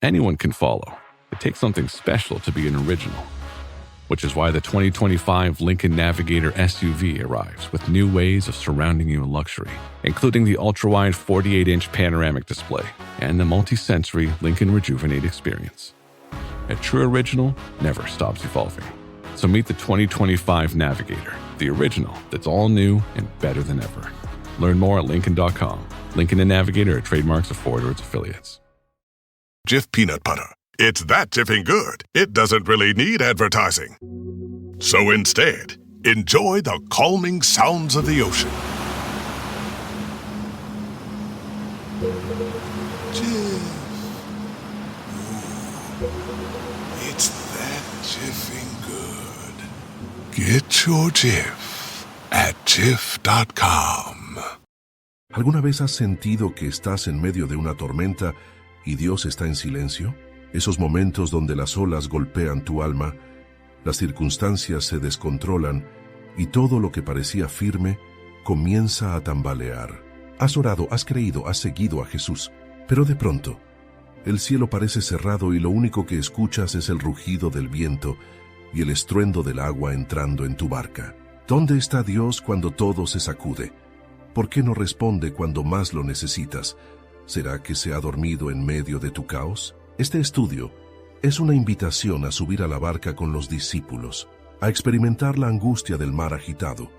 Anyone can follow. It takes something special to be an original. Which is why the 2025 Lincoln Navigator SUV arrives with new ways of surrounding you in luxury, including the ultra-wide 48-inch panoramic display and the multi-sensory Lincoln Rejuvenate experience. A true original never stops evolving. So meet the 2025 Navigator, the original that's all new and better than ever. Learn more at Lincoln.com. Lincoln and Navigator are trademarks of Ford or its affiliates. Jif peanut butter. It's that jiffing good, it doesn't really need advertising. So instead, enjoy the calming sounds of the ocean. Jif. Ooh, it's that jiffing good. Get your Jif at Jif.com. ¿Alguna vez has sentido que estás en medio de una tormenta y Dios está en silencio? Esos momentos donde las olas golpean tu alma, las circunstancias se descontrolan y todo lo que parecía firme comienza a tambalear. Has orado, has creído, has seguido a Jesús, pero de pronto, el cielo parece cerrado y lo único que escuchas es el rugido del viento y el estruendo del agua entrando en tu barca. ¿Dónde está Dios cuando todo se sacude? ¿Por qué no responde cuando más lo necesitas? ¿Será que se ha dormido en medio de tu caos? Este estudio es una invitación a subir a la barca con los discípulos, a experimentar la angustia del mar agitado,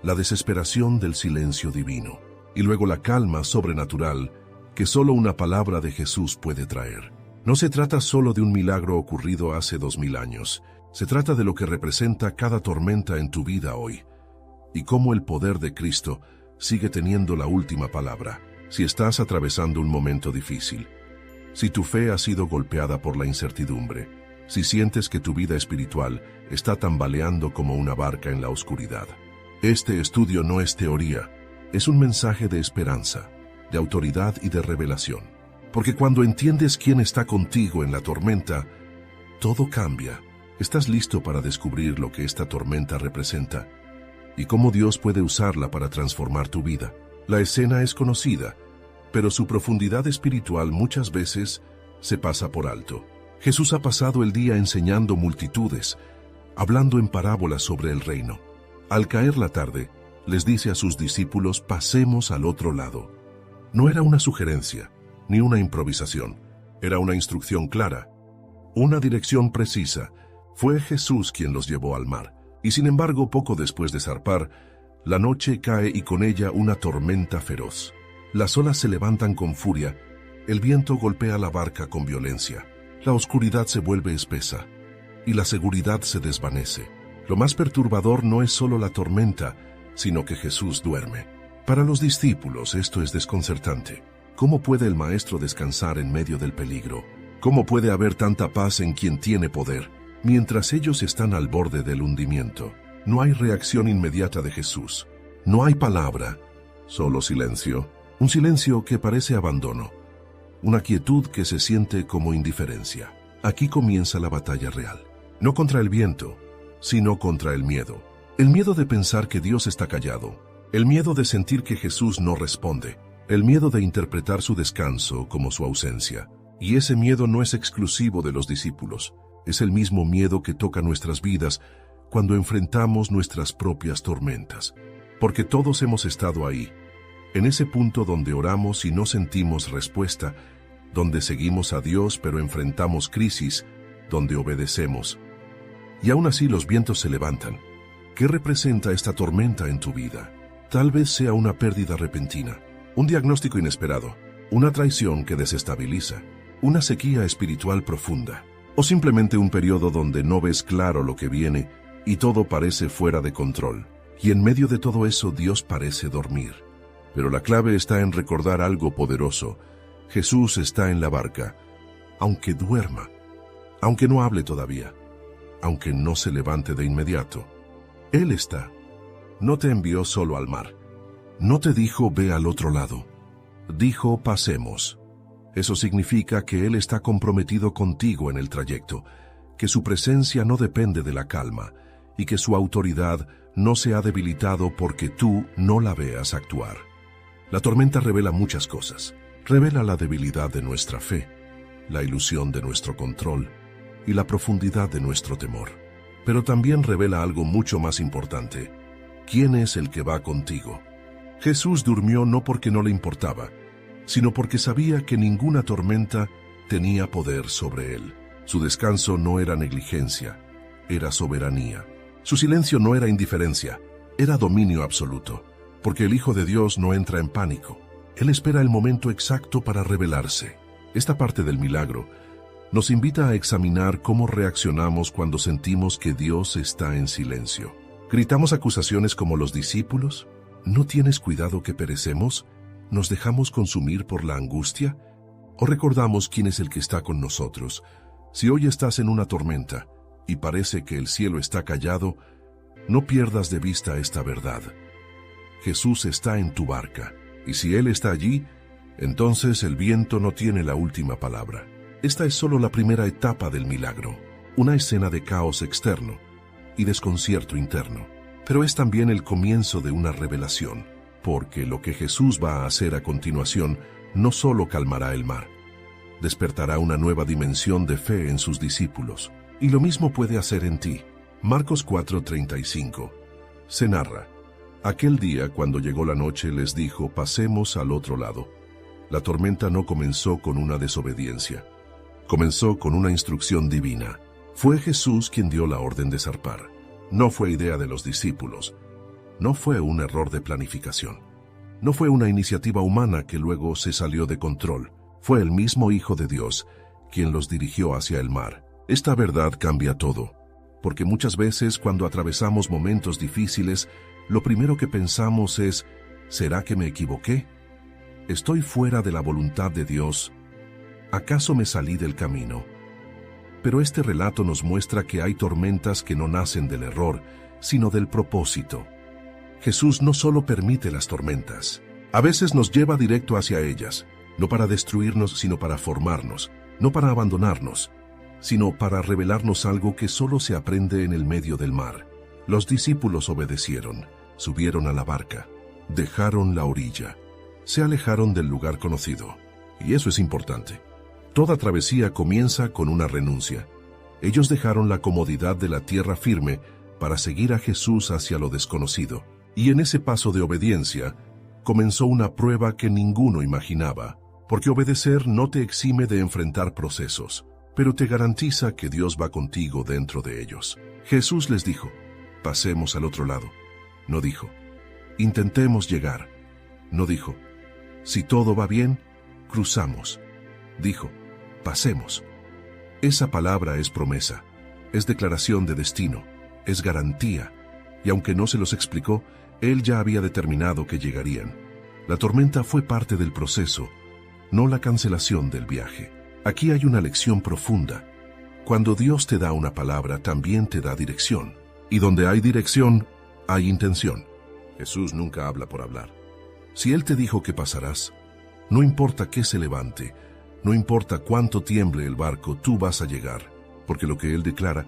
la desesperación del silencio divino, y luego la calma sobrenatural que solo una palabra de Jesús puede traer. No se trata solo de un milagro ocurrido hace 2000 años, se trata de lo que representa cada tormenta en tu vida hoy, y cómo el poder de Cristo sigue teniendo la última palabra, si estás atravesando un momento difícil. Si tu fe ha sido golpeada por la incertidumbre, si sientes que tu vida espiritual está tambaleando como una barca en la oscuridad. Este estudio no es teoría, es un mensaje de esperanza, de autoridad y de revelación. Porque cuando entiendes quién está contigo en la tormenta, todo cambia. Estás listo para descubrir lo que esta tormenta representa y cómo Dios puede usarla para transformar tu vida. La escena es conocida, pero su profundidad espiritual muchas veces se pasa por alto. Jesús ha pasado el día enseñando multitudes, hablando en parábolas sobre el reino. Al caer la tarde, les dice a sus discípulos: pasemos al otro lado. No era una sugerencia, ni una improvisación, era una instrucción clara, una dirección precisa. Fue Jesús quien los llevó al mar, y sin embargo, poco después de zarpar, la noche cae y con ella una tormenta feroz. Las olas se levantan con furia, el viento golpea la barca con violencia, la oscuridad se vuelve espesa y la seguridad se desvanece. Lo más perturbador no es solo la tormenta, sino que Jesús duerme. Para los discípulos esto es desconcertante. ¿Cómo puede el Maestro descansar en medio del peligro? ¿Cómo puede haber tanta paz en quien tiene poder, mientras ellos están al borde del hundimiento? No hay reacción inmediata de Jesús. No hay palabra, solo silencio. Un silencio que parece abandono, una quietud que se siente como indiferencia. Aquí comienza la batalla real. No contra el viento, sino contra el miedo. El miedo de pensar que Dios está callado, el miedo de sentir que Jesús no responde, el miedo de interpretar su descanso como su ausencia. Y ese miedo no es exclusivo de los discípulos, es el mismo miedo que toca nuestras vidas cuando enfrentamos nuestras propias tormentas. Porque todos hemos estado ahí, en ese punto donde oramos y no sentimos respuesta, donde seguimos a Dios pero enfrentamos crisis, donde obedecemos. Y aún así los vientos se levantan. ¿Qué representa esta tormenta en tu vida? Tal vez sea una pérdida repentina, un diagnóstico inesperado, una traición que desestabiliza, una sequía espiritual profunda, o simplemente un periodo donde no ves claro lo que viene y todo parece fuera de control. Y en medio de todo eso Dios parece dormir. Pero la clave está en recordar algo poderoso. Jesús está en la barca, aunque duerma, aunque no hable todavía, aunque no se levante de inmediato. Él está. No te envió solo al mar. No te dijo ve al otro lado. Dijo pasemos. Eso significa que Él está comprometido contigo en el trayecto, que su presencia no depende de la calma y que su autoridad no se ha debilitado porque tú no la veas actuar. La tormenta revela muchas cosas. Revela la debilidad de nuestra fe, la ilusión de nuestro control y la profundidad de nuestro temor. Pero también revela algo mucho más importante. ¿Quién es el que va contigo? Jesús durmió no porque no le importaba, sino porque sabía que ninguna tormenta tenía poder sobre él. Su descanso no era negligencia, era soberanía. Su silencio no era indiferencia, era dominio absoluto, porque el Hijo de Dios no entra en pánico. Él espera el momento exacto para revelarse. Esta parte del milagro nos invita a examinar cómo reaccionamos cuando sentimos que Dios está en silencio. ¿Gritamos acusaciones como los discípulos? ¿No tienes cuidado que perecemos? ¿Nos dejamos consumir por la angustia? ¿O recordamos quién es el que está con nosotros? Si hoy estás en una tormenta y parece que el cielo está callado, no pierdas de vista esta verdad. Jesús está en tu barca, y si Él está allí, entonces el viento no tiene la última palabra. Esta es solo la primera etapa del milagro, una escena de caos externo y desconcierto interno. Pero es también el comienzo de una revelación, porque lo que Jesús va a hacer a continuación no solo calmará el mar, despertará una nueva dimensión de fe en sus discípulos. Y lo mismo puede hacer en ti. Marcos 4:35. Se narra: aquel día, cuando llegó la noche, les dijo, pasemos al otro lado. La tormenta no comenzó con una desobediencia, comenzó con una instrucción divina. Fue Jesús quien dio la orden de zarpar. No fue idea de los discípulos, no fue un error de planificación, no fue una iniciativa humana que luego se salió de control. Fue el mismo Hijo de Dios quien los dirigió hacia el mar. Esta verdad cambia todo, porque muchas veces cuando atravesamos momentos difíciles, lo primero que pensamos es, ¿será que me equivoqué? ¿Estoy fuera de la voluntad de Dios? ¿Acaso me salí del camino? Pero este relato nos muestra que hay tormentas que no nacen del error, sino del propósito. Jesús no solo permite las tormentas, a veces nos lleva directo hacia ellas, no para destruirnos, sino para formarnos, no para abandonarnos, sino para revelarnos algo que solo se aprende en el medio del mar. Los discípulos obedecieron, subieron a la barca, dejaron la orilla, se alejaron del lugar conocido. Y eso es importante. Toda travesía comienza con una renuncia. Ellos dejaron la comodidad de la tierra firme para seguir a Jesús hacia lo desconocido. Y en ese paso de obediencia comenzó una prueba que ninguno imaginaba, porque obedecer no te exime de enfrentar procesos, pero te garantiza que Dios va contigo dentro de ellos. Jesús les dijo, pasemos al otro lado. No dijo, intentemos llegar. No dijo, si todo va bien, cruzamos. Dijo, pasemos. Esa palabra es promesa, es declaración de destino, es garantía, y aunque no se los explicó, Él ya había determinado que llegarían. La tormenta fue parte del proceso, no la cancelación del viaje. Aquí hay una lección profunda. Cuando Dios te da una palabra, también te da dirección. Y donde hay dirección, hay intención. Jesús nunca habla por hablar. Si Él te dijo que pasarás, no importa qué se levante, no importa cuánto tiemble el barco, tú vas a llegar, porque lo que Él declara,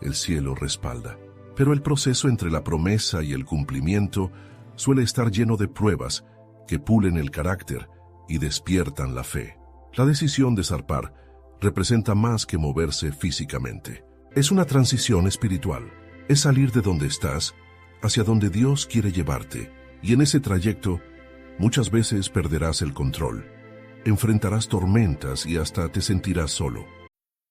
el cielo respalda. Pero el proceso entre la promesa y el cumplimiento suele estar lleno de pruebas que pulen el carácter y despiertan la fe. La decisión de zarpar representa más que moverse físicamente. Es una transición espiritual. Es salir de donde estás hacia donde Dios quiere llevarte. Y en ese trayecto, muchas veces perderás el control. Enfrentarás tormentas y hasta te sentirás solo.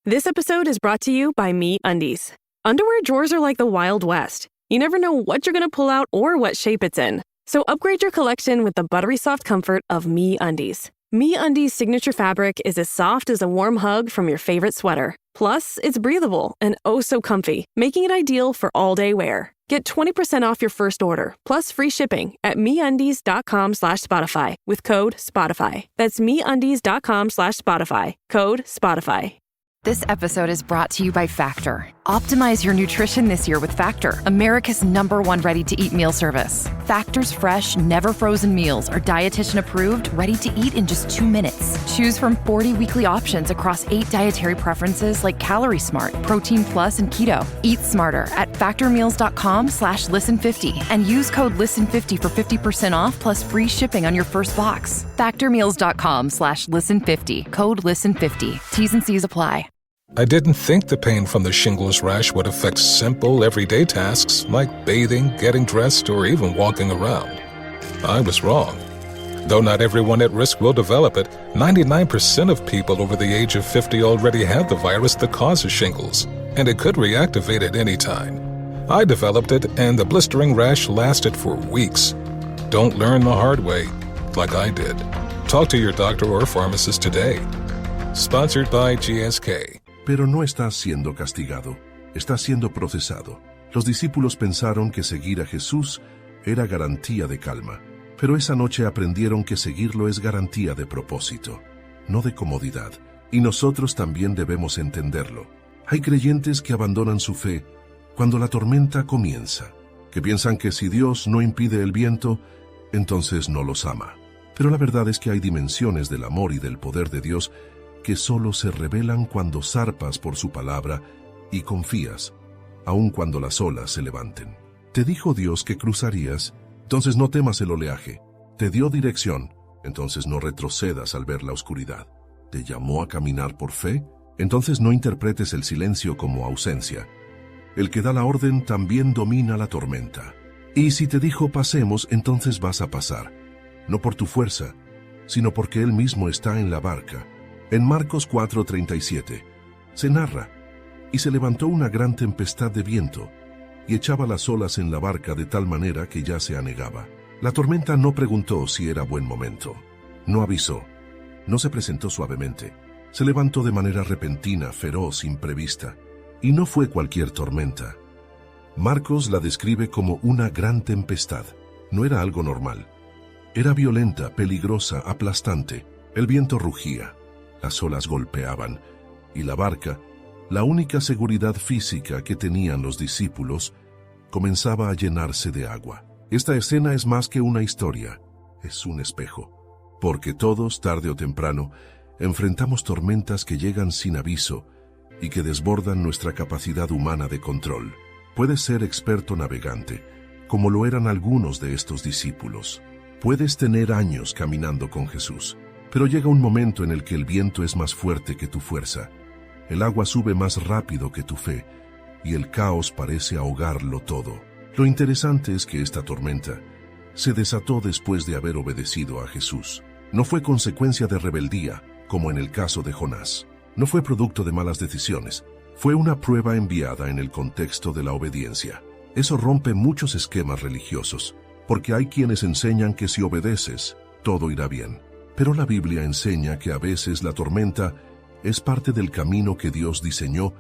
This episode is brought to you by MeUndies. Underwear drawers are like the Wild West. You never know what you're going to pull out or what shape it's in. So upgrade your collection with the buttery soft comfort of MeUndies. MeUndies' signature fabric is as soft as a warm hug from your favorite sweater. Plus, it's breathable and oh so comfy, making it ideal for all-day wear. Get 20% off your first order, plus free shipping at MeUndies.com/Spotify with code SPOTIFY. That's MeUndies.com/Spotify, code SPOTIFY. This episode is brought to you by Factor. Optimize your nutrition this year with Factor, America's #1 ready-to-eat meal service. Factor's fresh, never frozen meals are dietitian approved, ready to eat in just 2 minutes. Choose from 40 weekly options across 8 dietary preferences like Calorie Smart, Protein Plus, and Keto. Eat smarter at factormeals.com/listen50 and use code listen50 for 50% off plus free shipping on your first box. Factormeals.com/listen50, code listen50. T's and C's apply. I didn't think the pain from the shingles rash would affect simple, everyday tasks like bathing, getting dressed, or even walking around. I was wrong. Though not everyone at risk will develop it, 99% of people over the age of 50 already have the virus that causes shingles, and it could reactivate at any time. I developed it, and the blistering rash lasted for weeks. Don't learn the hard way, like I did. Talk to your doctor or pharmacist today. Sponsored by GSK. Pero no estás siendo castigado, estás siendo procesado. Los discípulos pensaron que seguir a Jesús era garantía de calma, pero esa noche aprendieron que seguirlo es garantía de propósito, no de comodidad, y nosotros también debemos entenderlo. Hay creyentes que abandonan su fe cuando la tormenta comienza, que piensan que si Dios no impide el viento, entonces no los ama. Pero la verdad es que hay dimensiones del amor y del poder de Dios que solo se revelan cuando zarpas por su palabra y confías, aun cuando las olas se levanten. Te dijo Dios que cruzarías, entonces no temas el oleaje. Te dio dirección, entonces no retrocedas al ver la oscuridad. Te llamó a caminar por fe, entonces no interpretes el silencio como ausencia. El que da la orden también domina la tormenta. Y si te dijo pasemos, entonces vas a pasar, no por tu fuerza, sino porque Él mismo está en la barca. En Marcos 4:37 se narra, y se levantó una gran tempestad de viento, y echaba las olas en la barca de tal manera que ya se anegaba. La tormenta no preguntó si era buen momento, no avisó, no se presentó suavemente, se levantó de manera repentina, feroz, imprevista, y no fue cualquier tormenta. Marcos la describe como una gran tempestad, no era algo normal, era violenta, peligrosa, aplastante, el viento rugía. Las olas golpeaban, y la barca, la única seguridad física que tenían los discípulos, comenzaba a llenarse de agua. Esta escena es más que una historia, es un espejo, porque todos, tarde o temprano, enfrentamos tormentas que llegan sin aviso y que desbordan nuestra capacidad humana de control. Puedes ser experto navegante, como lo eran algunos de estos discípulos. Puedes tener años caminando con Jesús. Pero llega un momento en el que el viento es más fuerte que tu fuerza, el agua sube más rápido que tu fe, y el caos parece ahogarlo todo. Lo interesante es que esta tormenta se desató después de haber obedecido a Jesús. No fue consecuencia de rebeldía, como en el caso de Jonás. No fue producto de malas decisiones. Fue una prueba enviada en el contexto de la obediencia. Eso rompe muchos esquemas religiosos, porque hay quienes enseñan que si obedeces, todo irá bien. Pero la Biblia enseña que a veces la tormenta es parte del camino que Dios diseñó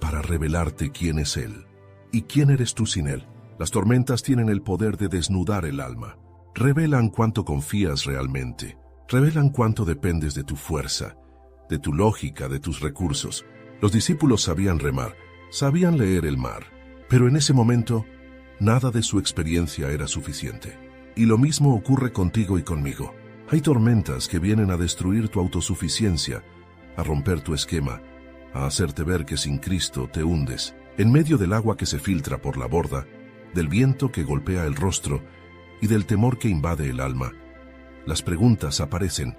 para revelarte quién es Él. ¿Y quién eres tú sin Él? Las tormentas tienen el poder de desnudar el alma. Revelan cuánto confías realmente. Revelan cuánto dependes de tu fuerza, de tu lógica, de tus recursos. Los discípulos sabían remar, sabían leer el mar, pero en ese momento, nada de su experiencia era suficiente. Y lo mismo ocurre contigo y conmigo. Hay tormentas que vienen a destruir tu autosuficiencia, a romper tu esquema, a hacerte ver que sin Cristo te hundes. En medio del agua que se filtra por la borda, del viento que golpea el rostro y del temor que invade el alma, las preguntas aparecen.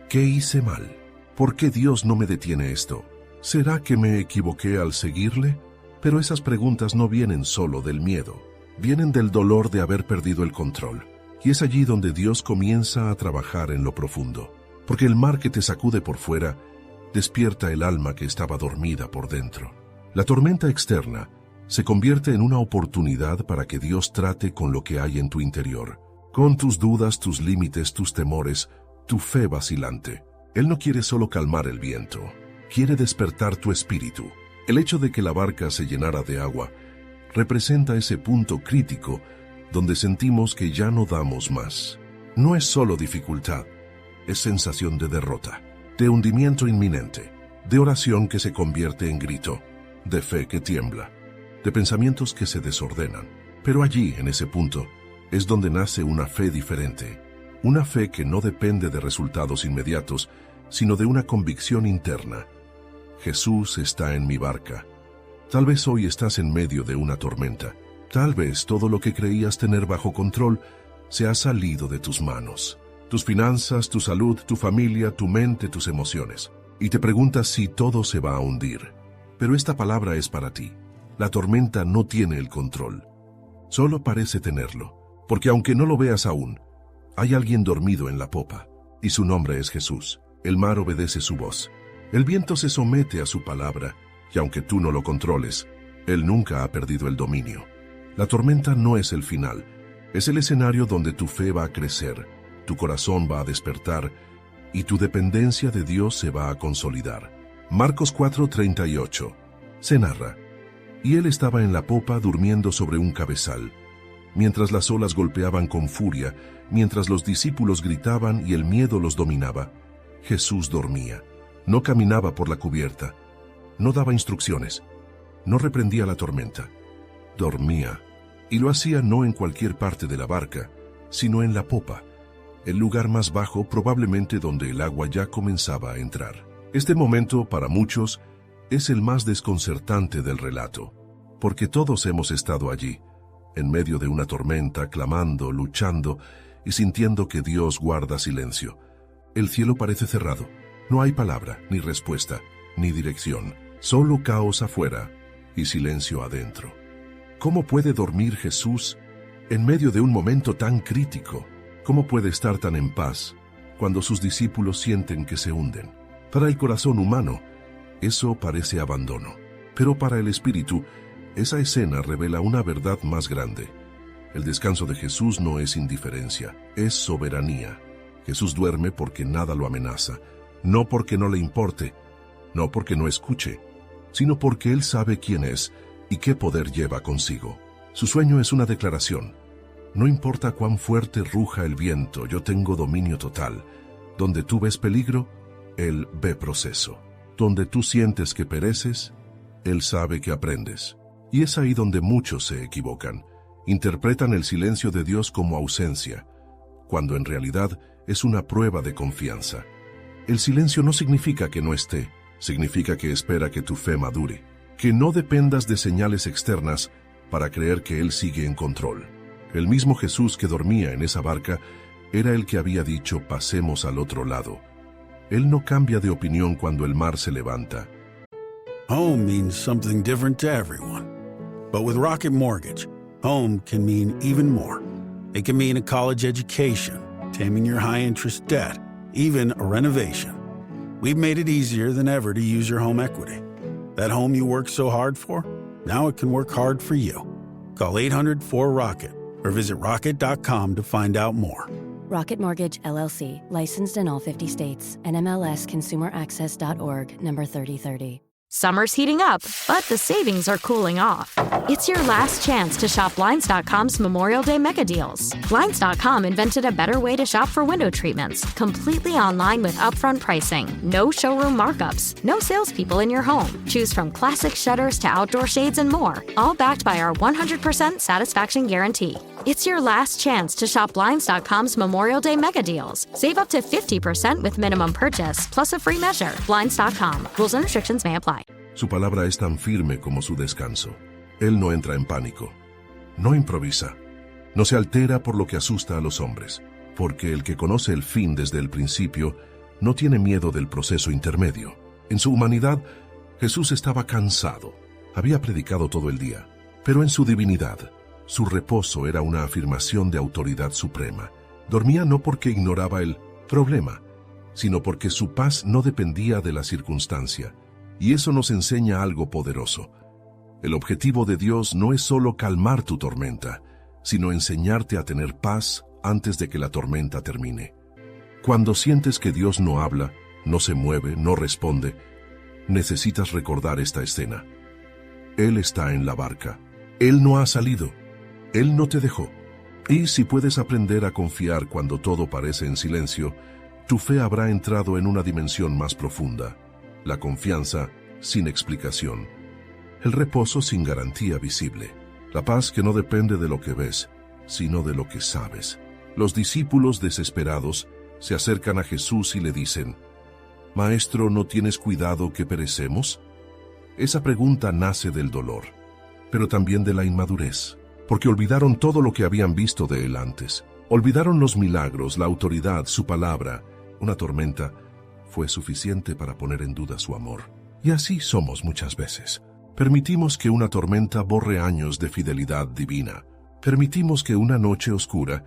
¿Qué hice mal? ¿Por qué Dios no me detiene esto? ¿Será que me equivoqué al seguirle? Pero esas preguntas no vienen solo del miedo, vienen del dolor de haber perdido el control. Y es allí donde Dios comienza a trabajar en lo profundo, porque el mar que te sacude por fuera despierta el alma que estaba dormida por dentro. La tormenta externa se convierte en una oportunidad para que Dios trate con lo que hay en tu interior, con tus dudas, tus límites, tus temores, tu fe vacilante. Él no quiere solo calmar el viento, quiere despertar tu espíritu. El hecho de que la barca se llenara de agua representa ese punto crítico donde sentimos que ya no damos más. No es solo dificultad, es sensación de derrota, de hundimiento inminente, de oración que se convierte en grito, de fe que tiembla, de pensamientos que se desordenan. Pero allí, en ese punto, es donde nace una fe diferente, una fe que no depende de resultados inmediatos, sino de una convicción interna. Jesús está en mi barca. Tal vez hoy estás en medio de una tormenta. Tal vez todo lo que creías tener bajo control se ha salido de tus manos. Tus finanzas, tu salud, tu familia, tu mente, tus emociones. Y te preguntas si todo se va a hundir. Pero esta palabra es para ti. La tormenta no tiene el control. Solo parece tenerlo, porque aunque no lo veas aún, hay alguien dormido en la popa, y su nombre es Jesús. El mar obedece su voz. El viento se somete a su palabra, y aunque tú no lo controles, Él nunca ha perdido el dominio. La tormenta no es el final, es el escenario donde tu fe va a crecer, tu corazón va a despertar, y tu dependencia de Dios se va a consolidar. Marcos 4:38 se narra: y él estaba en la popa durmiendo sobre un cabezal, mientras las olas golpeaban con furia, mientras los discípulos gritaban y el miedo los dominaba. Jesús dormía. No caminaba por la cubierta, no daba instrucciones, no reprendía la tormenta. Dormía, y lo hacía no en cualquier parte de la barca, sino en la popa, el lugar más bajo probablemente donde el agua ya comenzaba a entrar. Este momento, para muchos, es el más desconcertante del relato, porque todos hemos estado allí, en medio de una tormenta, clamando, luchando y sintiendo que Dios guarda silencio. El cielo parece cerrado, no hay palabra, ni respuesta, ni dirección, solo caos afuera y silencio adentro. ¿Cómo puede dormir Jesús en medio de un momento tan crítico? ¿Cómo puede estar tan en paz cuando sus discípulos sienten que se hunden? Para el corazón humano, eso parece abandono, pero para el espíritu, esa escena revela una verdad más grande. El descanso de Jesús no es indiferencia, es soberanía. Jesús duerme porque nada lo amenaza, no porque no le importe, no porque no escuche, sino porque Él sabe quién es y qué poder lleva consigo. Su sueño es una declaración. No importa cuán fuerte ruja el viento, yo tengo dominio total. Donde tú ves peligro, Él ve proceso. Donde tú sientes que pereces, Él sabe que aprendes. Y es ahí donde muchos se equivocan. Interpretan el silencio de Dios como ausencia, cuando en realidad es una prueba de confianza. El silencio no significa que no esté, significa que espera que tu fe madure, que no dependas de señales externas para creer que Él sigue en control. El mismo Jesús que dormía en esa barca era el que había dicho: pasemos al otro lado. Él no cambia de opinión cuando el mar se levanta. Home means something different to everyone. But with Rocket Mortgage, home can mean even more. It can mean a college education, taming your high-interest debt, even a renovation. We've made it easier than ever to use your home equity. That home you worked so hard for, now it can work hard for you. Call 800-4ROCKET or visit rocket.com to find out more. Rocket Mortgage, LLC, licensed in all 50 states. NMLSconsumeraccess.org, number 3030. Summer's heating up, but the savings are cooling off. It's your last chance to shop Blinds.com's Memorial Day mega deals. Blinds.com invented a better way to shop for window treatments, completely online with upfront pricing, no showroom markups, no salespeople in your home. Choose from classic shutters to outdoor shades and more, all backed by our 100% satisfaction guarantee. It's your last chance to shop Blinds.com's Memorial Day mega deals. Save up to 50% with minimum purchase, plus a free measure. Blinds.com. Rules and restrictions may apply. Su palabra es tan firme como su descanso. Él no entra en pánico, no improvisa, no se altera por lo que asusta a los hombres, porque el que conoce el fin desde el principio no tiene miedo del proceso intermedio. En su humanidad, Jesús estaba cansado, había predicado todo el día, pero en su divinidad, su reposo era una afirmación de autoridad suprema. Dormía no porque ignoraba el problema, sino porque su paz no dependía de la circunstancia. Y eso nos enseña algo poderoso. El objetivo de Dios no es solo calmar tu tormenta, sino enseñarte a tener paz antes de que la tormenta termine. Cuando sientes que Dios no habla, no se mueve, no responde, necesitas recordar esta escena. Él está en la barca. Él no ha salido. Él no te dejó. Y si puedes aprender a confiar cuando todo parece en silencio, tu fe habrá entrado en una dimensión más profunda. La confianza sin explicación. el reposo sin garantía visible, la paz que no depende de lo que ves, sino de lo que sabes. Los discípulos desesperados se acercan a Jesús y le dicen: «Maestro, ¿no tienes cuidado que perecemos?». Esa pregunta nace del dolor, pero también de la inmadurez, porque olvidaron todo lo que habían visto de él antes. Olvidaron los milagros, la autoridad, su palabra. Una tormenta fue suficiente para poner en duda su amor. Y así somos muchas veces. Permitimos que una tormenta borre años de fidelidad divina. Permitimos que una noche oscura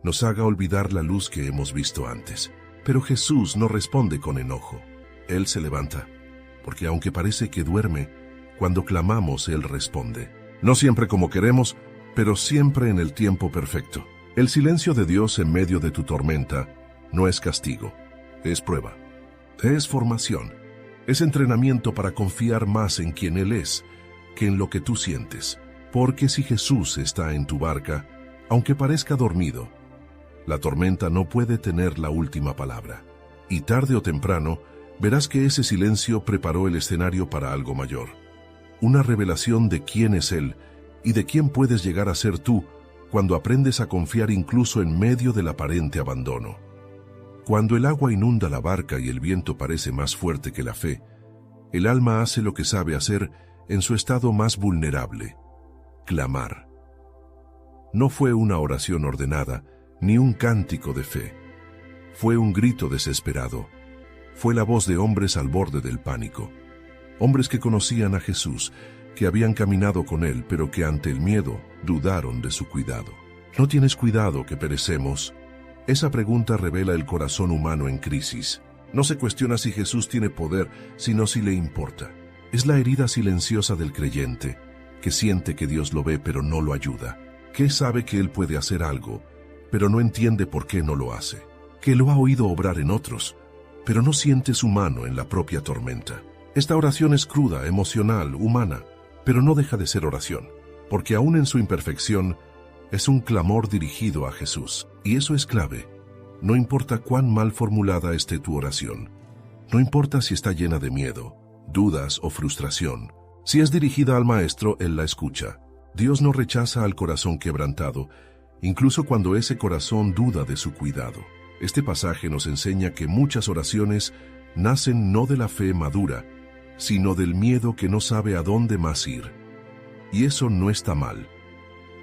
nos haga olvidar la luz que hemos visto antes. Pero Jesús no responde con enojo. Él se levanta, porque aunque parece que duerme, cuando clamamos Él responde. No siempre como queremos, pero siempre en el tiempo perfecto. El silencio de Dios en medio de tu tormenta no es castigo, es prueba, es formación, es entrenamiento para confiar más en quien Él es que en lo que tú sientes. Porque si Jesús está en tu barca, aunque parezca dormido, la tormenta no puede tener la última palabra. Y tarde o temprano, verás que ese silencio preparó el escenario para algo mayor. Una revelación de quién es Él y de quién puedes llegar a ser tú cuando aprendes a confiar incluso en medio del aparente abandono. Cuando el agua inunda la barca y el viento parece más fuerte que la fe, el alma hace lo que sabe hacer en su estado más vulnerable: clamar. No fue una oración ordenada, ni un cántico de fe. Fue un grito desesperado. Fue la voz de hombres al borde del pánico. Hombres que conocían a Jesús, que habían caminado con Él, pero que ante el miedo dudaron de su cuidado. ¿No tienes cuidado que perecemos? Esa pregunta revela el corazón humano en crisis. No se cuestiona si Jesús tiene poder, sino si le importa. Es la herida silenciosa del creyente, que siente que Dios lo ve pero no lo ayuda, que sabe que Él puede hacer algo, pero no entiende por qué no lo hace, que lo ha oído obrar en otros, pero no siente su mano en la propia tormenta. Esta oración es cruda, emocional, humana, pero no deja de ser oración, porque aún en su imperfección, es un clamor dirigido a Jesús. Y eso es clave. No importa cuán mal formulada esté tu oración, no importa si está llena de miedo, dudas o frustración, si es dirigida al Maestro, Él la escucha. Dios no rechaza al corazón quebrantado, incluso cuando ese corazón duda de su cuidado. Este pasaje nos enseña que muchas oraciones nacen no de la fe madura, sino del miedo que no sabe a dónde más ir. Y eso no está mal,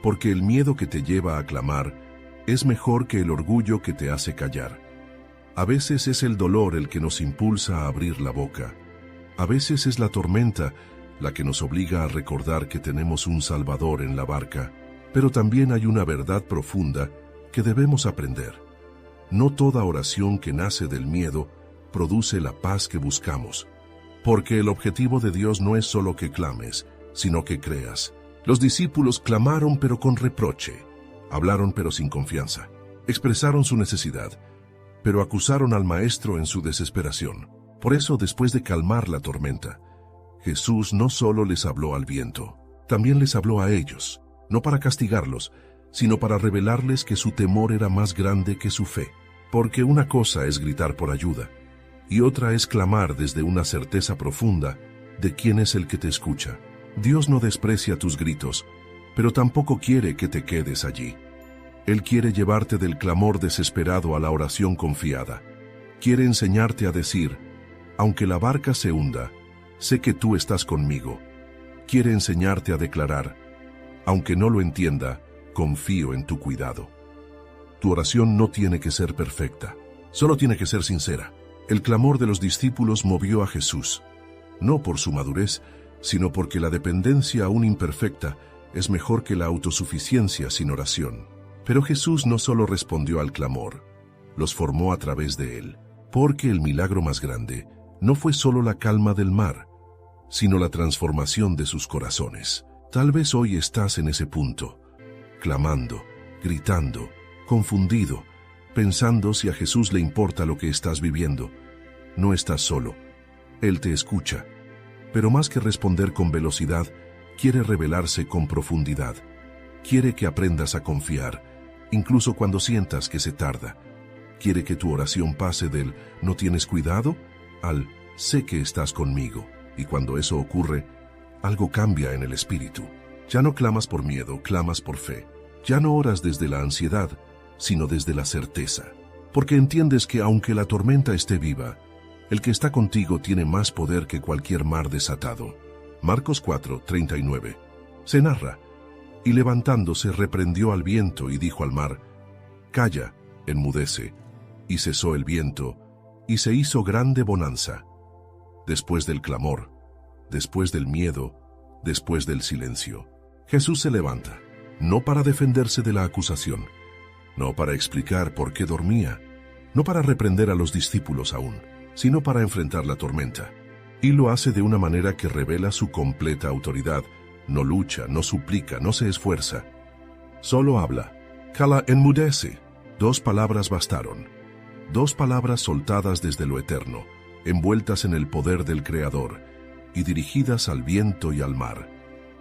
porque el miedo que te lleva a clamar es mejor que el orgullo que te hace callar. A veces es el dolor el que nos impulsa a abrir la boca. A veces es la tormenta la que nos obliga a recordar que tenemos un Salvador en la barca. Pero también hay una verdad profunda que debemos aprender. No toda oración que nace del miedo produce la paz que buscamos, porque el objetivo de Dios no es solo que clames, sino que creas. Los discípulos clamaron pero con reproche, hablaron pero sin confianza, expresaron su necesidad, pero acusaron al Maestro en su desesperación. Por eso, después de calmar la tormenta, Jesús no solo les habló al viento, también les habló a ellos, no para castigarlos, sino para revelarles que su temor era más grande que su fe. Porque una cosa es gritar por ayuda, y otra es clamar desde una certeza profunda de quién es el que te escucha. Dios no desprecia tus gritos, pero tampoco quiere que te quedes allí. Él quiere llevarte del clamor desesperado a la oración confiada. Quiere enseñarte a decir: aunque la barca se hunda, sé que tú estás conmigo. Quiere enseñarte a declarar: aunque no lo entienda, confío en tu cuidado. Tu oración no tiene que ser perfecta, solo tiene que ser sincera. El clamor de los discípulos movió a Jesús, no por su madurez, sino porque la dependencia aún imperfecta es mejor que la autosuficiencia sin oración. Pero Jesús no solo respondió al clamor, los formó a través de él, porque el milagro más grande no fue solo la calma del mar, sino la transformación de sus corazones. Tal vez hoy estás en ese punto, clamando, gritando, confundido, pensando si a Jesús le importa lo que estás viviendo. No estás solo. Él te escucha, pero más que responder con velocidad, quiere revelarse con profundidad. Quiere que aprendas a confiar, incluso cuando sientas que se tarda. Quiere que tu oración pase del «no tienes cuidado» al «sé que estás conmigo». Y cuando eso ocurre, algo cambia en el espíritu. Ya no clamas por miedo, clamas por fe. Ya no oras desde la ansiedad, sino desde la certeza. Porque entiendes que aunque la tormenta esté viva, el que está contigo tiene más poder que cualquier mar desatado. Marcos 4:39. Se narra: y levantándose reprendió al viento y dijo al mar: calla, enmudece. Y cesó el viento, y se hizo grande bonanza. Después del clamor, después del miedo, después del silencio, Jesús se levanta, no para defenderse de la acusación, no para explicar por qué dormía, no para reprender a los discípulos aún, sino para enfrentar la tormenta. Y lo hace de una manera que revela su completa autoridad. No lucha, no suplica, no se esfuerza. Solo habla. Cala, enmudece. 2 palabras bastaron. 2 palabras soltadas desde lo eterno, envueltas en el poder del Creador, y dirigidas al viento y al mar.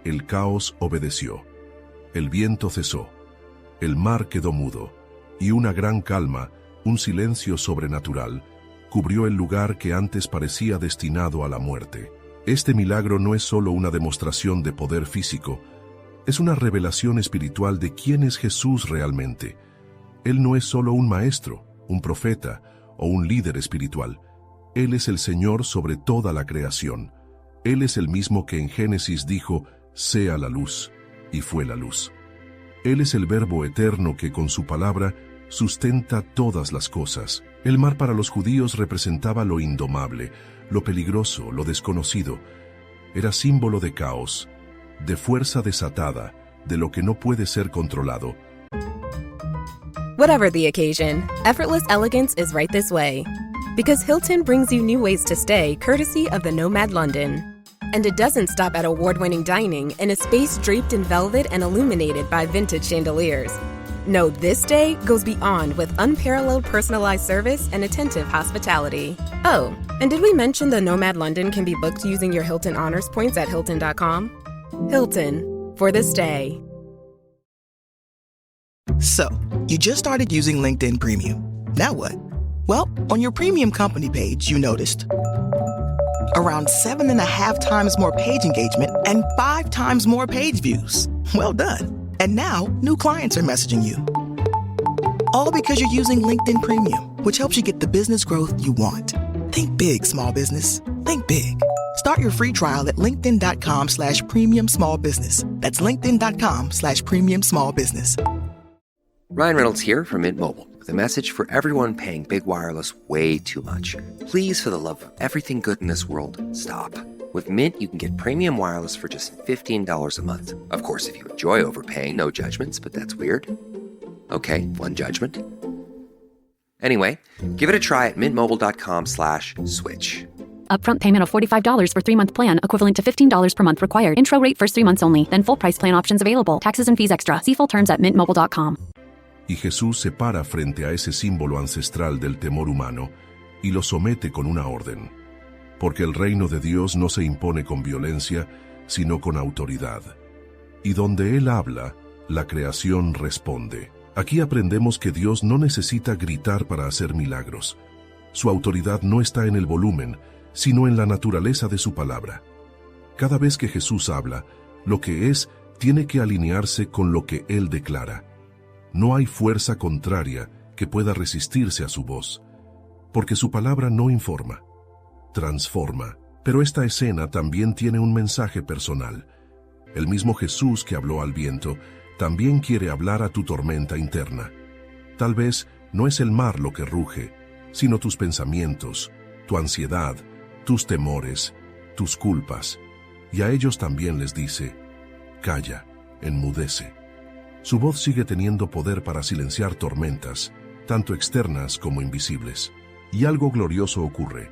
El caos obedeció. El viento cesó. El mar quedó mudo, y una gran calma, un silencio sobrenatural, cubrió el lugar que antes parecía destinado a la muerte. Este milagro no es solo una demostración de poder físico, es una revelación espiritual de quién es Jesús realmente. Él no es solo un maestro, un profeta o un líder espiritual. Él es el Señor sobre toda la creación. Él es el mismo que en Génesis dijo: sea la luz, y fue la luz. Él es el Verbo eterno que con su palabra sustenta todas las cosas. El mar para los judíos representaba lo indomable, lo peligroso, lo desconocido. Era símbolo de caos, de fuerza desatada, de lo que no puede ser controlado. Whatever the occasion, effortless elegance is right this way. Because Hilton brings you new ways to stay courtesy of the Nomad London. And it doesn't stop at award-winning dining in a space draped in velvet and illuminated by vintage chandeliers. No, this day goes beyond with unparalleled personalized service and attentive hospitality. Oh, and did we mention the Nomad London can be booked using your Hilton Honors points at Hilton.com? Hilton, for this day. So, you just started using LinkedIn Premium. Now what? Well, on your premium company page, you noticed around 7.5 times more page engagement and 5 times more page views. Well done. And now, new clients are messaging you. All because you're using LinkedIn Premium, which helps you get the business growth you want. Think big, small business. Think big. Start your free trial at linkedin.com/premium small business. That's linkedin.com/premium small business. Ryan Reynolds here from Mint Mobile with a message for everyone paying big wireless way too much. Please, for the love of everything good in this world, stop. With Mint, you can get premium wireless for just $15 a month. Of course, if you enjoy overpaying, no judgments, but that's weird. Okay, one judgment. Anyway, give it a try at mintmobile.com/switch. Upfront payment of $45 for 3-month plan, equivalent to $15 per month required. Intro rate first 3 months only, then full price plan options available. Taxes and fees extra. See full terms at mintmobile.com. Y Jesús se para frente a ese símbolo ancestral del temor humano y lo somete con una orden. Porque el reino de Dios no se impone con violencia, sino con autoridad. Y donde Él habla, la creación responde. Aquí aprendemos que Dios no necesita gritar para hacer milagros. Su autoridad no está en el volumen, sino en la naturaleza de su palabra. Cada vez que Jesús habla, lo que es tiene que alinearse con lo que Él declara. No hay fuerza contraria que pueda resistirse a su voz, porque su palabra no informa, transforma. Pero esta escena también tiene un mensaje personal. El mismo Jesús que habló al viento también quiere hablar a tu tormenta interna. Tal vez no es el mar lo que ruge, sino tus pensamientos, tu ansiedad, tus temores, tus culpas. Y a ellos también les dice: calla, enmudece. Su voz sigue teniendo poder para silenciar tormentas, tanto externas como invisibles. Y algo glorioso ocurre.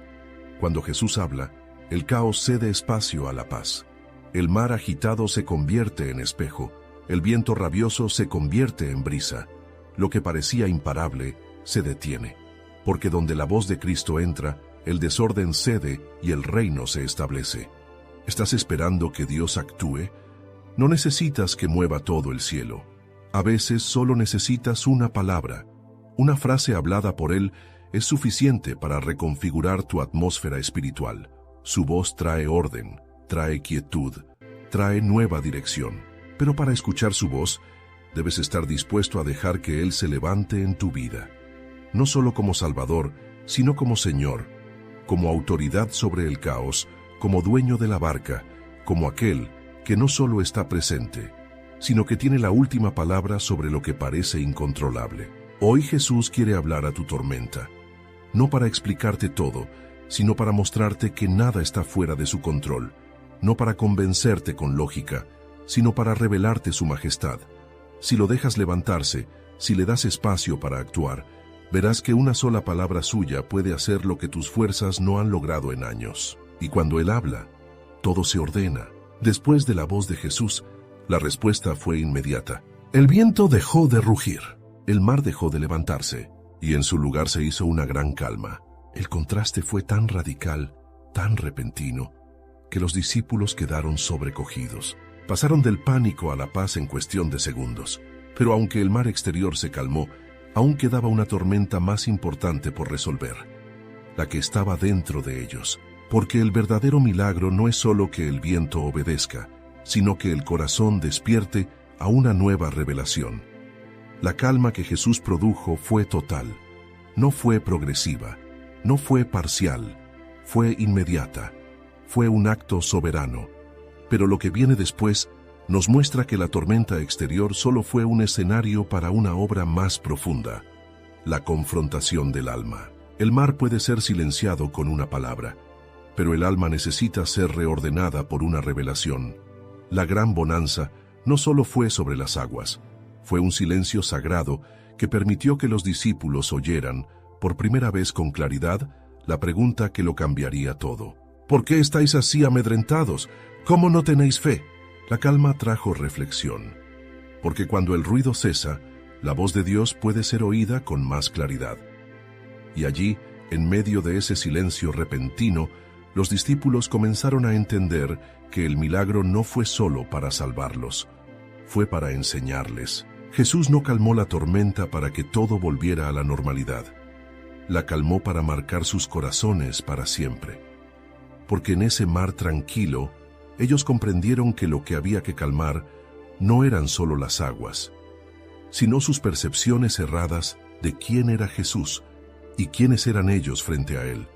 Cuando Jesús habla, el caos cede espacio a la paz. El mar agitado se convierte en espejo, el viento rabioso se convierte en brisa. Lo que parecía imparable se detiene, porque donde la voz de Cristo entra, el desorden cede y el reino se establece. ¿Estás esperando que Dios actúe? No necesitas que mueva todo el cielo. A veces solo necesitas una palabra. Una frase hablada por Él es suficiente para reconfigurar tu atmósfera espiritual. Su voz trae orden, trae quietud, trae nueva dirección. Pero para escuchar su voz, debes estar dispuesto a dejar que Él se levante en tu vida. No solo como Salvador, sino como Señor, como autoridad sobre el caos, como dueño de la barca, como aquel que no solo está presente, sino que tiene la última palabra sobre lo que parece incontrolable. Hoy Jesús quiere hablar a tu tormenta, no para explicarte todo, sino para mostrarte que nada está fuera de su control, no para convencerte con lógica, sino para revelarte su majestad. Si lo dejas levantarse, si le das espacio para actuar, verás que una sola palabra suya puede hacer lo que tus fuerzas no han logrado en años. Y cuando Él habla, todo se ordena. Después de la voz de Jesús, la respuesta fue inmediata. El viento dejó de rugir, el mar dejó de levantarse, y en su lugar se hizo una gran calma. El contraste fue tan radical, tan repentino, que los discípulos quedaron sobrecogidos. Pasaron del pánico a la paz en cuestión de segundos. Pero aunque el mar exterior se calmó, aún quedaba una tormenta más importante por resolver, la que estaba dentro de ellos. Porque el verdadero milagro no es solo que el viento obedezca, sino que el corazón despierte a una nueva revelación. La calma que Jesús produjo fue total, no fue progresiva, no fue parcial, fue inmediata, fue un acto soberano. Pero lo que viene después nos muestra que la tormenta exterior solo fue un escenario para una obra más profunda, la confrontación del alma. El mar puede ser silenciado con una palabra, pero el alma necesita ser reordenada por una revelación. La gran bonanza no solo fue sobre las aguas, fue un silencio sagrado que permitió que los discípulos oyeran, por primera vez con claridad, la pregunta que lo cambiaría todo. ¿Por qué estáis así amedrentados? ¿Cómo no tenéis fe? La calma trajo reflexión, porque cuando el ruido cesa, la voz de Dios puede ser oída con más claridad. Y allí, en medio de ese silencio repentino, los discípulos comenzaron a entender que el milagro no fue solo para salvarlos, fue para enseñarles. Jesús no calmó la tormenta para que todo volviera a la normalidad. La calmó para marcar sus corazones para siempre. Porque en ese mar tranquilo, ellos comprendieron que lo que había que calmar no eran solo las aguas, sino sus percepciones erradas de quién era Jesús y quiénes eran ellos frente a Él.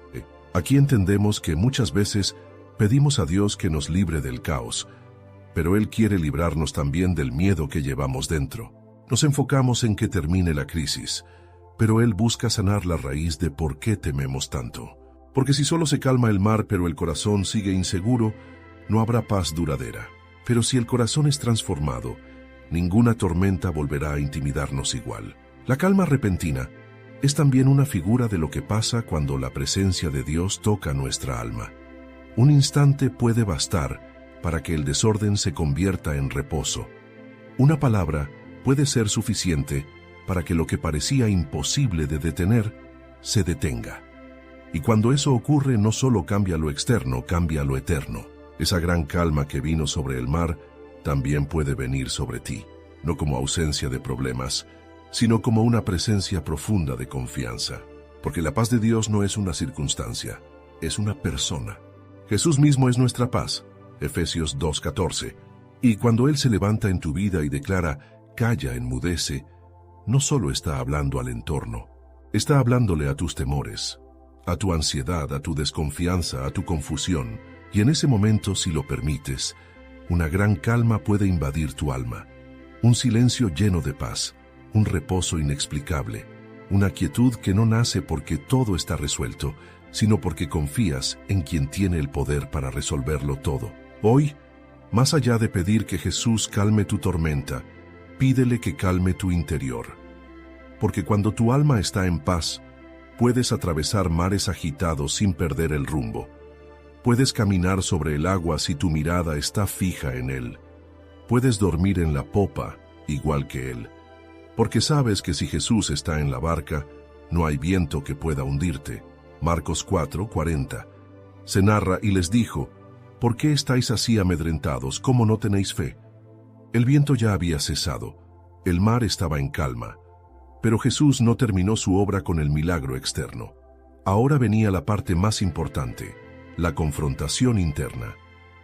Aquí entendemos que muchas veces pedimos a Dios que nos libre del caos, pero Él quiere librarnos también del miedo que llevamos dentro. Nos enfocamos en que termine la crisis, pero Él busca sanar la raíz de por qué tememos tanto. Porque si solo se calma el mar pero el corazón sigue inseguro, no habrá paz duradera. Pero si el corazón es transformado, ninguna tormenta volverá a intimidarnos igual. La calma repentina es también una figura de lo que pasa cuando la presencia de Dios toca nuestra alma. Un instante puede bastar para que el desorden se convierta en reposo. Una palabra puede ser suficiente para que lo que parecía imposible de detener, se detenga. Y cuando eso ocurre, no solo cambia lo externo, cambia lo eterno. Esa gran calma que vino sobre el mar también puede venir sobre ti, no como ausencia de problemas, sino como una presencia profunda de confianza. Porque la paz de Dios no es una circunstancia, es una persona. Jesús mismo es nuestra paz, Efesios 2:14. Y cuando Él se levanta en tu vida y declara, calla, enmudece, no solo está hablando al entorno, está hablándole a tus temores, a tu ansiedad, a tu desconfianza, a tu confusión. Y en ese momento, si lo permites, una gran calma puede invadir tu alma. Un silencio lleno de paz, un reposo inexplicable, una quietud que no nace porque todo está resuelto, sino porque confías en quien tiene el poder para resolverlo todo. Hoy, más allá de pedir que Jesús calme tu tormenta, pídele que calme tu interior. Porque cuando tu alma está en paz, puedes atravesar mares agitados sin perder el rumbo. Puedes caminar sobre el agua si tu mirada está fija en Él. Puedes dormir en la popa, igual que Él. Porque sabes que si Jesús está en la barca, no hay viento que pueda hundirte. Marcos 4:40. Se narra y les dijo, ¿por qué estáis así amedrentados? ¿Cómo no tenéis fe? El viento ya había cesado. El mar estaba en calma. Pero Jesús no terminó su obra con el milagro externo. Ahora venía la parte más importante, la confrontación interna.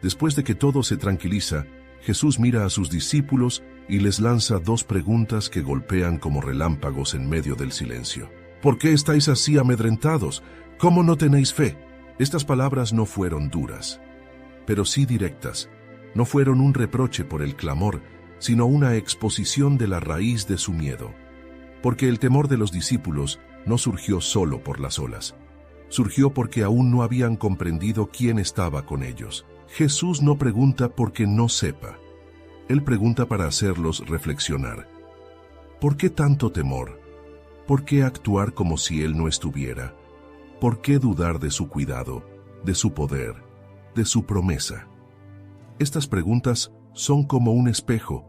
Después de que todo se tranquiliza, Jesús mira a sus discípulos y les lanza dos preguntas que golpean como relámpagos en medio del silencio. ¿Por qué estáis así amedrentados? ¿Cómo no tenéis fe? Estas palabras no fueron duras, pero sí directas. No fueron un reproche por el clamor, sino una exposición de la raíz de su miedo. Porque el temor de los discípulos no surgió solo por las olas. Surgió porque aún no habían comprendido quién estaba con ellos. Jesús no pregunta porque no sepa. Él pregunta para hacerlos reflexionar. ¿Por qué tanto temor? ¿Por qué actuar como si Él no estuviera? ¿Por qué dudar de su cuidado, de su poder, de su promesa? Estas preguntas son como un espejo.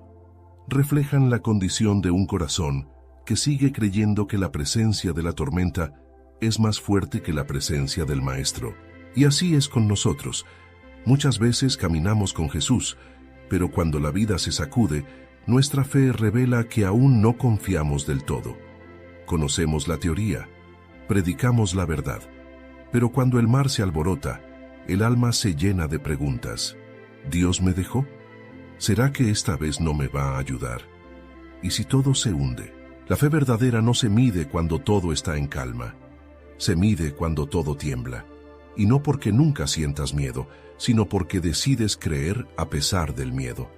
Reflejan la condición de un corazón que sigue creyendo que la presencia de la tormenta es más fuerte que la presencia del Maestro. Y así es con nosotros. Muchas veces caminamos con Jesús, pero cuando la vida se sacude, nuestra fe revela que aún no confiamos del todo. Conocemos la teoría, predicamos la verdad, pero cuando el mar se alborota, el alma se llena de preguntas. ¿Dios me dejó? ¿Será que esta vez no me va a ayudar? ¿Y si todo se hunde? La fe verdadera no se mide cuando todo está en calma. Se mide cuando todo tiembla. Y no porque nunca sientas miedo, sino porque decides creer a pesar del miedo.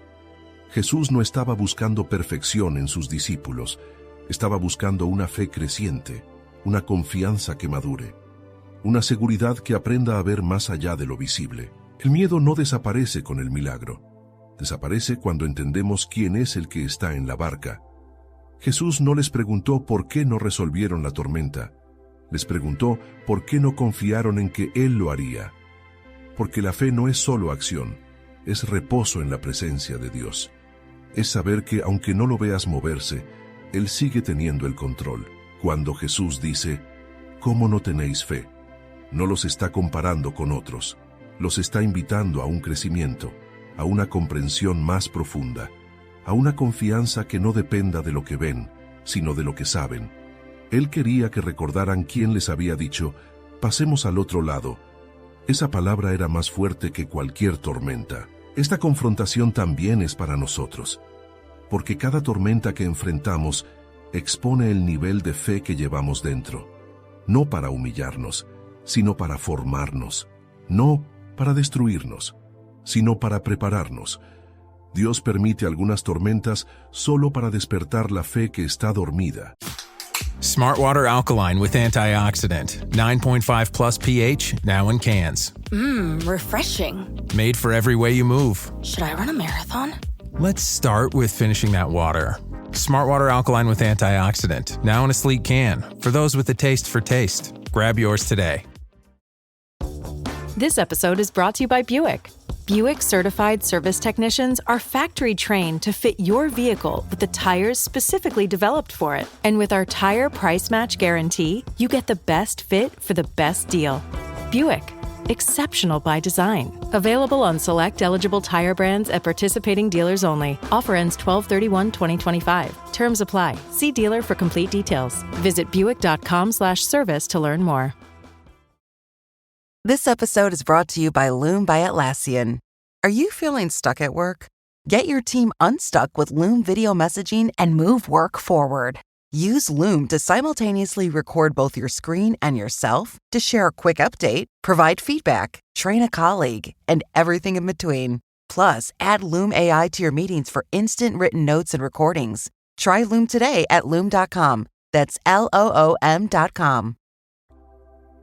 Jesús no estaba buscando perfección en sus discípulos. Estaba buscando una fe creciente, una confianza que madure, una seguridad que aprenda a ver más allá de lo visible. El miedo no desaparece con el milagro. Desaparece cuando entendemos quién es el que está en la barca. Jesús no les preguntó por qué no resolvieron la tormenta. Les preguntó por qué no confiaron en que Él lo haría. Porque la fe no es solo acción, es reposo en la presencia de Dios. Es saber que aunque no lo veas moverse, Él sigue teniendo el control. Cuando Jesús dice, ¿cómo no tenéis fe?, no los está comparando con otros. Los está invitando a un crecimiento, a una comprensión más profunda, a una confianza que no dependa de lo que ven, sino de lo que saben. Él quería que recordaran quién les había dicho, pasemos al otro lado. Esa palabra era más fuerte que cualquier tormenta. Esta confrontación también es para nosotros, porque cada tormenta que enfrentamos expone el nivel de fe que llevamos dentro, no para humillarnos, sino para formarnos, no para destruirnos, sino para prepararnos. Dios permite algunas tormentas solo para despertar la fe que está dormida. Smartwater Alkaline with antioxidant. 9.5 plus pH, now in cans. Refreshing. Made for every way you move. Should I run a marathon? Let's start with finishing that water. Smartwater Alkaline with antioxidant, now in a sleek can. For those with a taste for taste. Grab yours today. This episode is brought to you by Buick. Buick certified service technicians are factory trained to fit your vehicle with the tires specifically developed for it. And with our tire price match guarantee, you get the best fit for the best deal. Buick, exceptional by design. Available on select eligible tire brands at participating dealers only. Offer ends 12/31/2025. Terms apply. See dealer for complete details. Visit buick.com/service to learn more. This episode is brought to you by Loom by Atlassian. Are you feeling stuck at work? Get your team unstuck with Loom video messaging and move work forward. Use Loom to simultaneously record both your screen and yourself to share a quick update, provide feedback, train a colleague, and everything in between. Plus, add Loom AI to your meetings for instant written notes and recordings. Try Loom today at Loom.com. That's LOOM.com.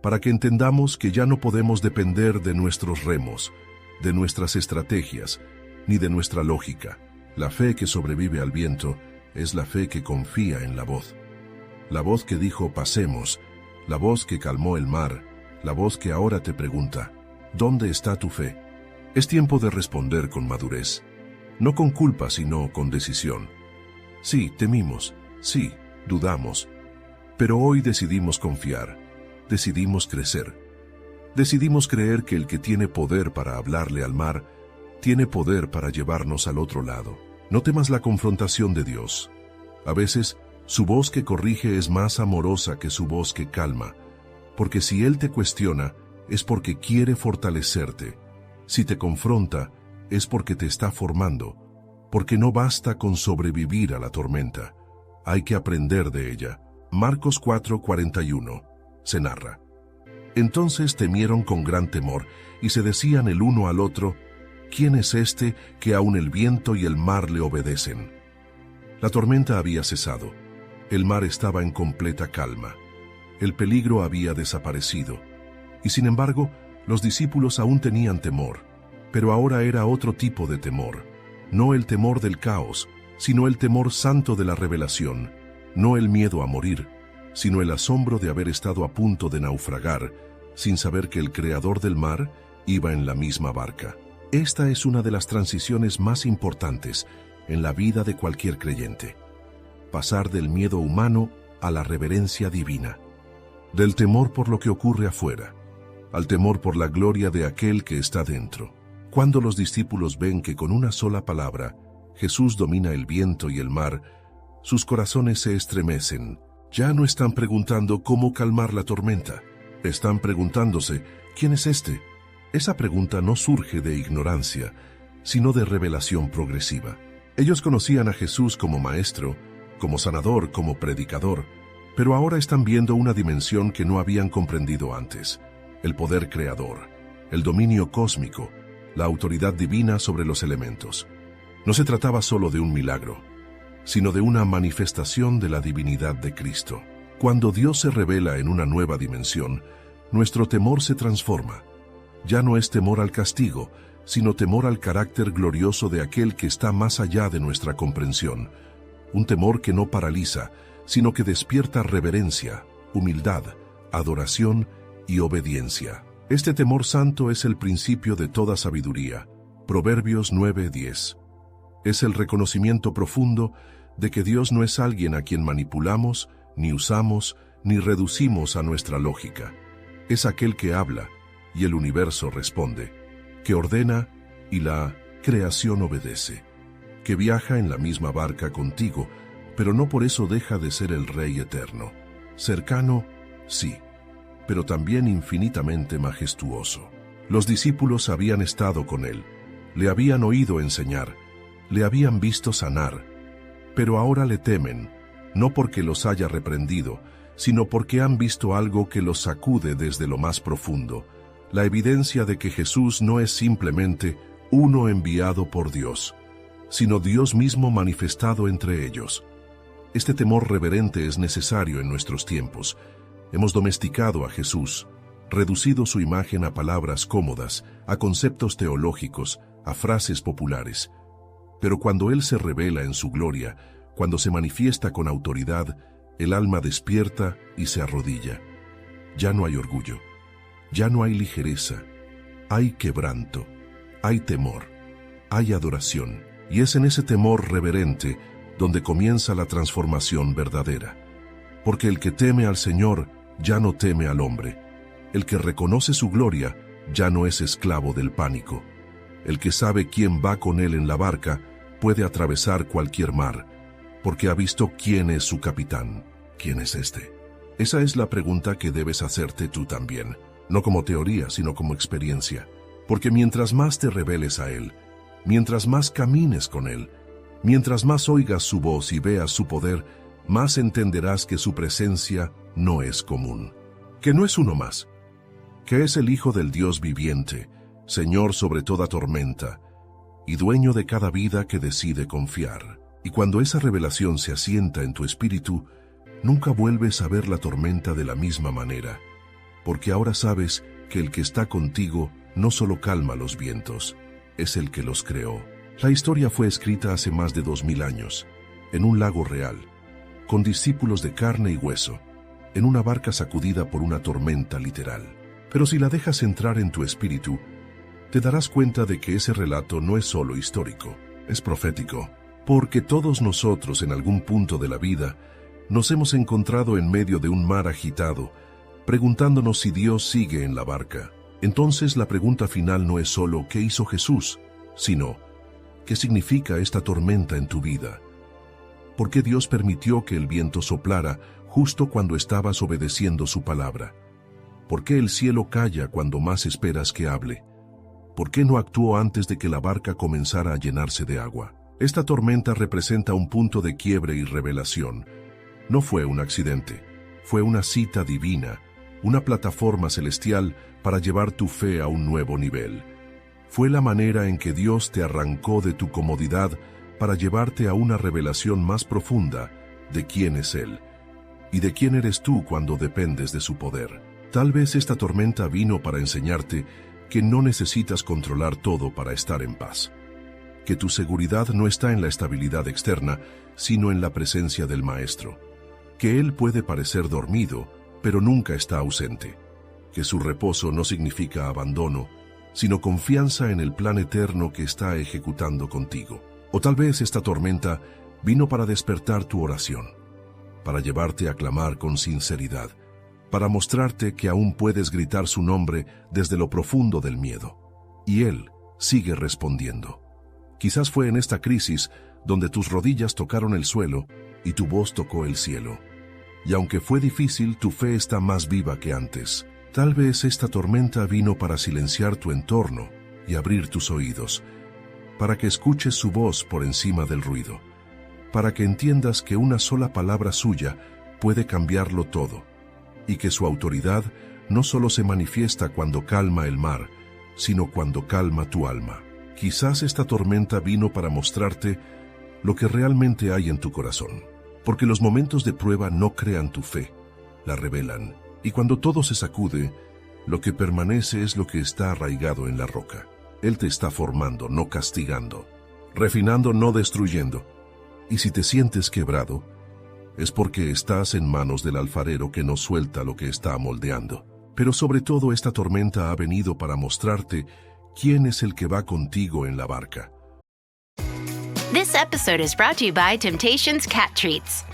Para que entendamos que ya no podemos depender de nuestros remos, de nuestras estrategias, ni de nuestra lógica. La fe que sobrevive al viento es la fe que confía en la voz que dijo pasemos, la voz que calmó el mar, la voz que ahora te pregunta, ¿dónde está tu fe? Es tiempo de responder con madurez, no con culpa sino con decisión. Sí, temimos, sí, dudamos, pero hoy decidimos confiar. Decidimos crecer. Decidimos creer que el que tiene poder para hablarle al mar, tiene poder para llevarnos al otro lado. No temas la confrontación de Dios. A veces, su voz que corrige es más amorosa que su voz que calma, porque si Él te cuestiona, es porque quiere fortalecerte. Si te confronta, es porque te está formando, porque no basta con sobrevivir a la tormenta. Hay que aprender de ella. Marcos 4:41 se narra. Entonces temieron con gran temor y se decían el uno al otro, ¿quién es este que aun el viento y el mar le obedecen? La tormenta había cesado. El mar estaba en completa calma. El peligro había desaparecido. Y sin embargo, los discípulos aún tenían temor. Pero ahora era otro tipo de temor. No el temor del caos, sino el temor santo de la revelación. No el miedo a morir, sino el asombro de haber estado a punto de naufragar, sin saber que el creador del mar iba en la misma barca. Esta es una de las transiciones más importantes en la vida de cualquier creyente. Pasar del miedo humano a la reverencia divina. Del temor por lo que ocurre afuera, al temor por la gloria de aquel que está dentro. Cuando los discípulos ven que con una sola palabra Jesús domina el viento y el mar, sus corazones se estremecen. Ya no están preguntando cómo calmar la tormenta. Están preguntándose, ¿quién es este? Esa pregunta no surge de ignorancia, sino de revelación progresiva. Ellos conocían a Jesús como maestro, como sanador, como predicador, pero ahora están viendo una dimensión que no habían comprendido antes: el poder creador, el dominio cósmico, la autoridad divina sobre los elementos. No se trataba solo de un milagro, sino de una manifestación de la divinidad de Cristo. Cuando Dios se revela en una nueva dimensión, nuestro temor se transforma. Ya no es temor al castigo, sino temor al carácter glorioso de aquel que está más allá de nuestra comprensión. Un temor que no paraliza, sino que despierta reverencia, humildad, adoración y obediencia. Este temor santo es el principio de toda sabiduría. Proverbios 9:10. Es el reconocimiento profundo de que Dios no es alguien a quien manipulamos, ni usamos, ni reducimos a nuestra lógica. Es aquel que habla, y el universo responde, que ordena, y la creación obedece, que viaja en la misma barca contigo, pero no por eso deja de ser el Rey eterno. Cercano, sí, pero también infinitamente majestuoso. Los discípulos habían estado con él, le habían oído enseñar, le habían visto sanar, pero ahora le temen, no porque los haya reprendido, sino porque han visto algo que los sacude desde lo más profundo, la evidencia de que Jesús no es simplemente uno enviado por Dios, sino Dios mismo manifestado entre ellos. Este temor reverente es necesario en nuestros tiempos. Hemos domesticado a Jesús, reducido su imagen a palabras cómodas, a conceptos teológicos, a frases populares. Pero cuando Él se revela en su gloria, cuando se manifiesta con autoridad, el alma despierta y se arrodilla. Ya no hay orgullo, ya no hay ligereza, hay quebranto, hay temor, hay adoración, y es en ese temor reverente donde comienza la transformación verdadera. Porque el que teme al Señor ya no teme al hombre. El que reconoce su gloria ya no es esclavo del pánico. El que sabe quién va con él en la barca puede atravesar cualquier mar, porque ha visto quién es su capitán. ¿Quién es este? Esa es la pregunta que debes hacerte tú también, no como teoría, sino como experiencia. Porque mientras más te reveles a Él, mientras más camines con Él, mientras más oigas su voz y veas su poder, más entenderás que su presencia no es común, que no es uno más, que es el Hijo del Dios viviente, Señor sobre toda tormenta, y dueño de cada vida que decide confiar. Y cuando esa revelación se asienta en tu espíritu, nunca vuelves a ver la tormenta de la misma manera, porque ahora sabes que el que está contigo no solo calma los vientos, es el que los creó. La historia fue escrita hace más de 2000 años, en un lago real, con discípulos de carne y hueso, en una barca sacudida por una tormenta literal. Pero si la dejas entrar en tu espíritu, te darás cuenta de que ese relato no es solo histórico, es profético, porque todos nosotros en algún punto de la vida nos hemos encontrado en medio de un mar agitado, preguntándonos si Dios sigue en la barca. Entonces la pregunta final no es solo ¿qué hizo Jesús?, sino ¿qué significa esta tormenta en tu vida? ¿Por qué Dios permitió que el viento soplara justo cuando estabas obedeciendo su palabra? ¿Por qué el cielo calla cuando más esperas que hable? ¿por qué no actuó antes de que la barca comenzara a llenarse de agua? Esta tormenta representa un punto de quiebre y revelación. No fue un accidente, fue una cita divina, una plataforma celestial para llevar tu fe a un nuevo nivel. Fue la manera en que Dios te arrancó de tu comodidad para llevarte a una revelación más profunda de quién es Él y de quién eres tú cuando dependes de su poder. Tal vez esta tormenta vino para enseñarte que no necesitas controlar todo para estar en paz, que tu seguridad no está en la estabilidad externa, sino en la presencia del Maestro, que Él puede parecer dormido, pero nunca está ausente, que su reposo no significa abandono, sino confianza en el plan eterno que está ejecutando contigo. O tal vez esta tormenta vino para despertar tu oración, para llevarte a clamar con sinceridad, para mostrarte que aún puedes gritar su nombre desde lo profundo del miedo. Y Él sigue respondiendo. Quizás fue en esta crisis donde tus rodillas tocaron el suelo y tu voz tocó el cielo. Y aunque fue difícil, tu fe está más viva que antes. Tal vez esta tormenta vino para silenciar tu entorno y abrir tus oídos, para que escuches su voz por encima del ruido, para que entiendas que una sola palabra suya puede cambiarlo todo, y que su autoridad no solo se manifiesta cuando calma el mar, sino cuando calma tu alma. Quizás esta tormenta vino para mostrarte lo que realmente hay en tu corazón, porque los momentos de prueba no crean tu fe, la revelan, y cuando todo se sacude, lo que permanece es lo que está arraigado en la roca. Él te está formando, no castigando, refinando, no destruyendo. Y si te sientes quebrado, es porque estás en manos del alfarero que no suelta lo que está moldeando. Pero sobre todo esta tormenta ha venido para mostrarte quién es el que va contigo en la barca. This episode is brought to you by Temptations Cat Treats.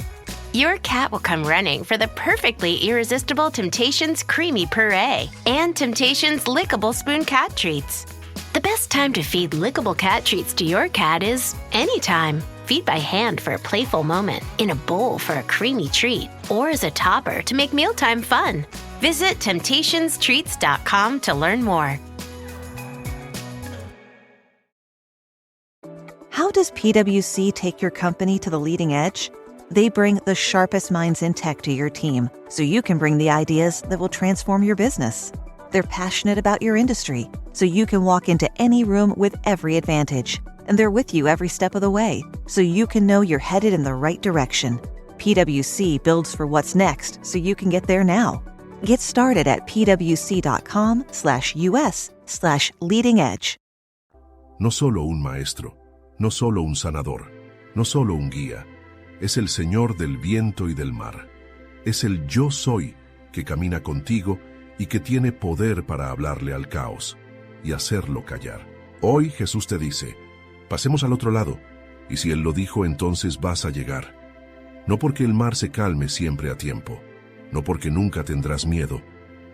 Your cat will come running for the perfectly irresistible Temptations Creamy Puree and Temptations Lickable Spoon Cat Treats. The best time to feed lickable cat treats to your cat is anytime. Feed by hand for a playful moment, in a bowl for a creamy treat, or as a topper to make mealtime fun. Visit TemptationsTreats.com to learn more. How does PwC take your company to the leading edge? They bring the sharpest minds in tech to your team, so you can bring the ideas that will transform your business. They're passionate about your industry, so you can walk into any room with every advantage. And they're with you every step of the way, so you can know you're headed in the right direction. PwC builds for what's next, so you can get there now. Get started at pwc.com/us/leading edge. No solo un maestro, no solo un sanador, no solo un guía. Es el Señor del viento y del mar. Es el Yo Soy que camina contigo y que tiene poder para hablarle al caos y hacerlo callar. Hoy Jesús te dice, pasemos al otro lado, y si Él lo dijo, entonces vas a llegar. No porque el mar se calme siempre a tiempo, no porque nunca tendrás miedo,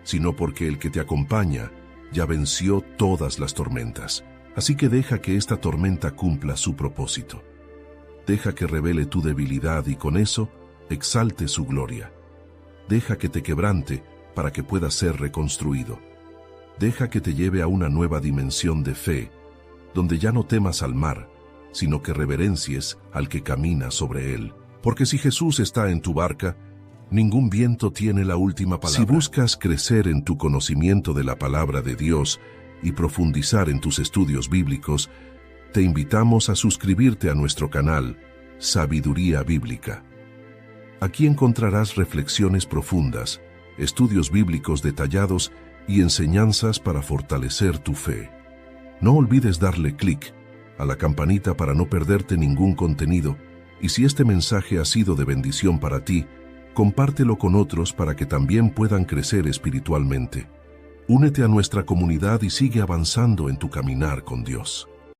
sino porque el que te acompaña ya venció todas las tormentas. Así que deja que esta tormenta cumpla su propósito. Deja que revele tu debilidad y con eso exalte su gloria. Deja que te quebrante para que pueda ser reconstruido. Deja que te lleve a una nueva dimensión de fe, donde ya no temas al mar, sino que reverencies al que camina sobre él. Porque si Jesús está en tu barca, ningún viento tiene la última palabra. Si buscas crecer en tu conocimiento de la palabra de Dios y profundizar en tus estudios bíblicos, te invitamos a suscribirte a nuestro canal Sabiduría Bíblica. Aquí encontrarás reflexiones profundas, estudios bíblicos detallados y enseñanzas para fortalecer tu fe. No olvides darle clic a la campanita para no perderte ningún contenido, y si este mensaje ha sido de bendición para ti, compártelo con otros para que también puedan crecer espiritualmente. Únete a nuestra comunidad y sigue avanzando en tu caminar con Dios.